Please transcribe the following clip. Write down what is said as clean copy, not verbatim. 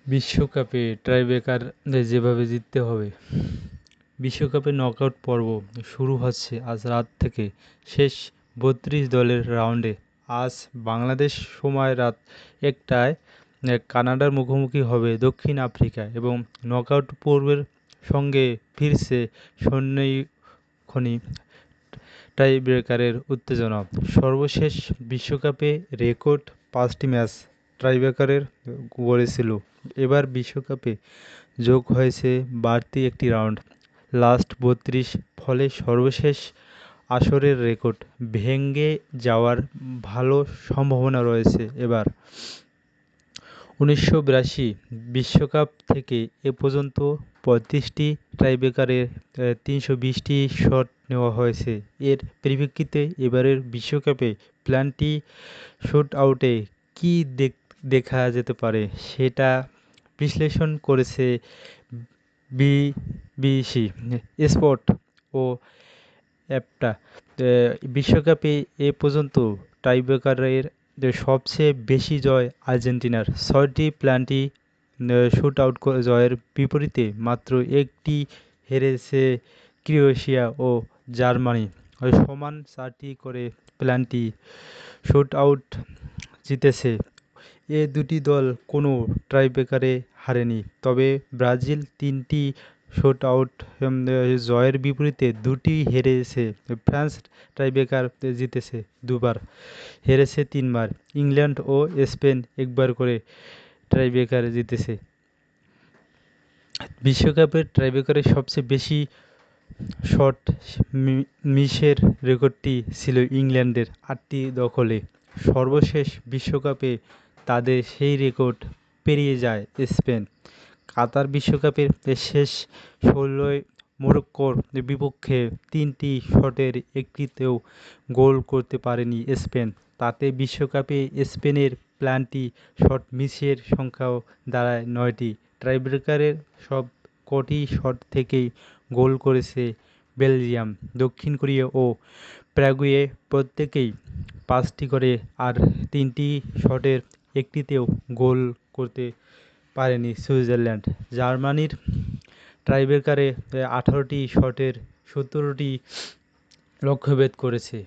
বিশ্বকাপে টাইব্রেকার যেভাবে জিততে হবে। বিশ্বকাপের নকআউট পর্ব শুরু হচ্ছে আজ রাত থেকে শেষ ৩২ দলের রাউন্ডে। আজ বাংলাদেশ সময় রাত ১টায় কানাডার মুখোমুখি হবে দক্ষিণ আফ্রিকা এবং নকআউট পর্বের সঙ্গে ফিরছে সন্নিক্ষণি টাইব্রেকারের উত্তেজনা। সর্বশেষ বিশ্বকাপে রেকর্ড ৫টি ম্যাচ টাইব্রেকারের গড়েছিল। এবার বিশ্বকাপে যোগ হয়েছে বাড়তি একটি রাউন্ড, লাস্ট ৩২। ফলে সর্বশেষ আসরের রেকর্ড ভেঙে যাওয়ার ভালো সম্ভাবনা রয়েছে। এবার ১৯৮২ বিশ্বকাপ থেকে এ পর্যন্ত ৩৫টি টাইব্রেকারে ৩২০টি শট নেওয়া হয়েছে। এর পরিপ্রেক্ষিতে এবারের বিশ্বকাপে প্ল্যান্টি শুটআউটে কী দেখা যেতে পারে সেটা বিশ্লেষণ করেছে বিবিসি স্পোর্ট ও অ্যাপটা। বিশ্বকাপে এ পর্যন্ত টাইব্রেকারের সবচেয়ে বেশি জয় আর্জেন্টিনার, ৬টি প্ল্যান্টি শুটআউট জয়ের বিপরীতে মাত্র একটি হেরেছে ক্রোয়েশিয়া ও জার্মানি। সমান ৪টি করে প্ল্যান্টি শুটআউট জিতেছে। এ দুটি দল কোনো টাইব্রেকারে হারেনি। তবে ব্রাজিল ৩টি শুটআউট জয়ের বিপরীতে ২টি হেরেছে। ফ্রান্স টাইব্রেকার জিতেছে ২বার, হেরেছে ৩বার। ইংল্যান্ড ও স্পেন একবার করে টাইব্রেকার জিতেছে। বিশ্বকাপের টাইব্রেকারে সবচেয়ে বেশি শট মিসের রেকর্ডটি ছিল ইংল্যান্ডের ৮টি দখলে। সর্বশেষ বিশ্বকাপে তাদের সেই রেকর্ড পেরিয়ে যায় স্পেন। কাতার বিশ্বকাপের শেষ ১৬য় মরক্কোর বিপক্ষে ৩টি শটের একটিতেও গোল করতে পারেনি স্পেন। তাতে বিশ্বকাপে স্পেনের প্ল্যান্টি শট মিসের সংখ্যাও দাঁড়ায় ৯টি। টাইব্রেকারের সব কটি শট থেকেই গোল করেছে বেলজিয়াম, দক্ষিণ কোরিয়া ও প্যারাগুয়ে, প্রত্যেকেই ৫টি করে, আর ৩টি শটের একটিতেও গোল করতে পারেনি সুইজারল্যান্ড। জার্মানির টাইব্রেকারে ১৮টি শটের ১৭টি লক্ষ্যভেদ করেছে।